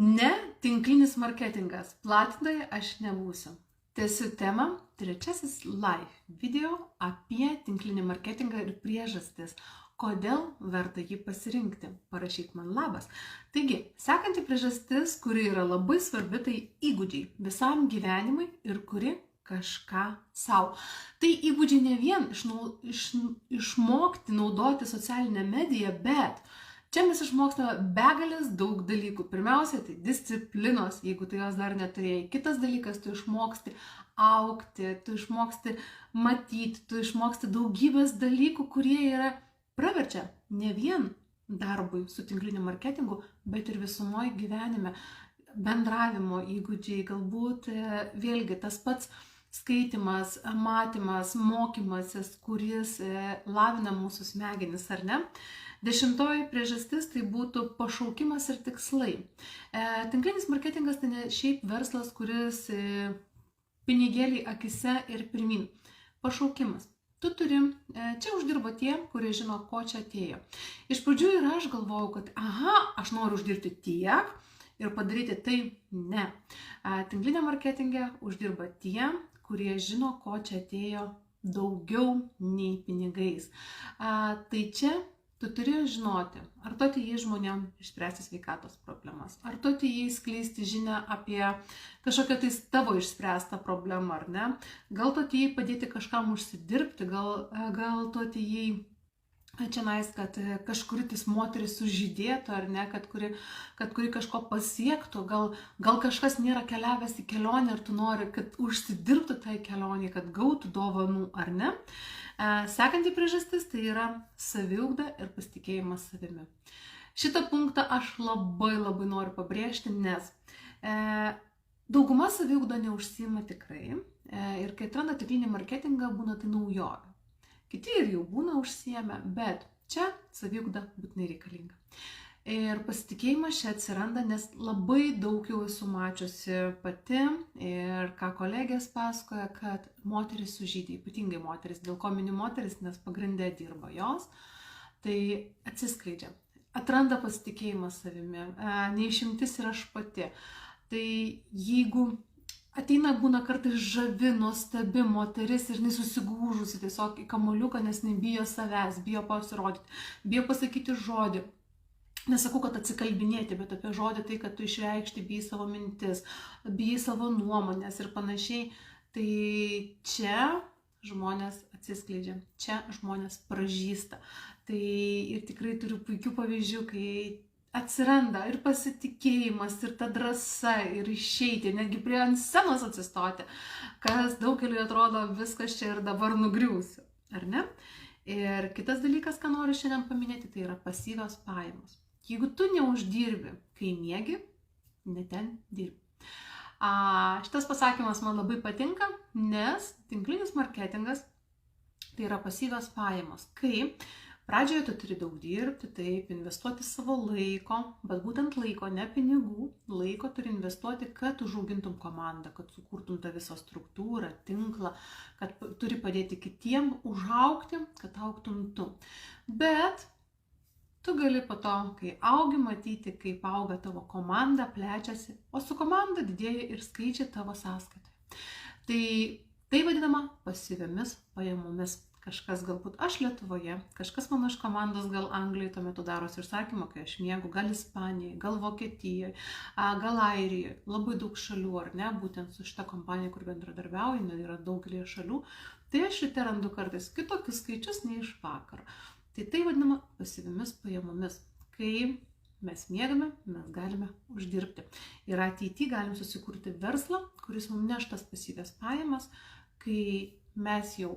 Ne tinklinis marketingas. Platintoje aš nebūsiu. Tęsiu temą, trečiasis live video apie tinklinį marketingą ir priežastis, kodėl verta jį pasirinkti. Parašyk man labas. Taigi, sekanti priežastis, kuri yra labai svarbi, tai įgūdžiai visam gyvenimui ir kuri kažką savo. Tai įgūdžiai ne vien išmokti naudoti socialinę mediją, bet čia mes išmokstame begalės daug dalykų. Pirmiausia, tai disciplinos, jeigu tu jos dar neturėjai. Kitas dalykas, tu išmoksti augti, tu išmoksti matyti, tu išmoksti daugybės dalykų, kurie praverčia ne vien darbui su tinkliniu marketingu, bet ir visumoje gyvenime. Bendravimo įgūdžiai, galbūt vėlgi tas pats skaitimas, matymas, mokymasis, kuris lavina mūsų smegenis, ar ne? 10. priežastis tai būtų pašaukimas ir tikslai. Tinklinis marketingas tai ne šiaip verslas, kuris pinigėliai akise ir pirmin. Pašaukimas. Tu turi, čia uždirba tie, kurie žino, ko čia atėjo. Iš pradžių ir aš galvojau, kad aš noriu uždirbti tiek ir padaryti tai. Ne. Tinklinė marketingė uždirba tie, kurie žino, ko čia atėjo daugiau nei pinigais. Tai čia tu turi žinoti, ar tu atėjai žmonėm išspręsti sveikatos problemas, ar tu atėjai skleisti žinią apie kažkokią tai tavo išspręstą problemą, ar ne? Gal tu atėjai padėti kažkam užsidirbti, gal tu atėjai čia nais, kad kažkuri tais moteris sužydėtų, ar ne, kad kuri kažko pasiektų, gal kažkas nėra keliavęs į kelionę ir tu nori, kad užsidirbtų tai kelionė, kad gautų dovanų, ar ne? Sekanti priežastis tai yra saviugda ir pasitikėjimas savimi. Šitą punktą aš labai noriu pabrėžti, nes dauguma saviugda neužsiima tikrai ir kai atranda tinklinį marketingą, būna tai naujovė. Kiti ir jau būna užsiėmę, bet čia saviugda būtinai reikalinga. Ir pasitikėjimas čia atsiranda, nes labai daug jau esu mačiusi pati ir ką kolegės pasakoja, kad moteris sužydė, ypatingai moteris, dėl ko miniu moteris, nes pagrindė dirba jos, tai atsiskleidžia, atranda pasitikėjimą savimi, neišimtis ir aš pati. Tai jeigu ateina būna kartais žavi, nuostabi moteris ir jinai susigūžusi tiesiog į kamuoliuką, nes jinai bijo savęs, bijo pasirodyti, bijo pasakyti žodį. Nesakau, kad atsikalbinėti, bet apie žodį tai, kad tu išreikšti bijai savo mintis, bijai savo nuomonės ir panašiai. Tai čia žmonės atsiskleidžia, čia žmonės pražįsta. Tai ir tikrai turiu puikių pavyzdžių, kai atsiranda ir pasitikėjimas, ir ta drąsa, ir išeiti, netgi prie ant scenos atsistoti, kas daugeliui atrodo viskas čia ir dabar nugriūsiu, ar ne? Ir kitas dalykas, ką noriu šiandien paminėti, tai yra pasyvios pajamos. Jeigu tu neuždirbi, kai miegi, ne ten dirbi. Šitas pasakymas man labai patinka, nes tinklinis marketingas tai yra pasyvios pajamos. Kai pradžioje tu turi daug dirbti, taip, investuoti savo laiko, bet būtent laiko, ne pinigų, laiko turi investuoti, kad užaugintum komandą, kad sukurtum tą visą struktūrą, tinklą, kad turi padėti kitiem užaugti, kad augtum tu. Bet tu gali po to, kai augi, matyti, kaip auga tavo komanda, plečiasi, o su komanda didėja ir skaičiai tavo sąskaitoje. Tai vadinama pasyviomis pajamomis. Kažkas galbūt aš Lietuvoje, kažkas mano iš komandos gal Anglijoje tuo metu darosi užsakymą, kai aš miegu, gal Ispanijoje, gal Vokietijoje, gal Airijoje, labai daug šalių, ar ne, būtent su šita kompanija, kur bendradarbiauju, yra daugelį šalių, tai aš ryte randu kartais kitokius skaičius nei iš vakaro. Tai vadinama pasyviomis pajamomis. Kai mes miegame, mes galime uždirbti. Ir ateityje galim susikurti verslą, kuris mums neš tas pasyvias pajamas, kai mes jau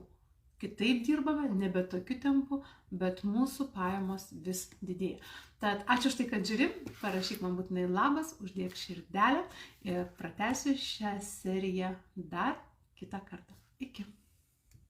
kitaip dirbame, nebe tokiu tempu, bet mūsų pajamos vis didėja. Tad ačiū už tai, kad žiūri, parašyk man būtinai labas, uždėk širdelę ir pratęsiu šią seriją dar kitą kartą. Iki.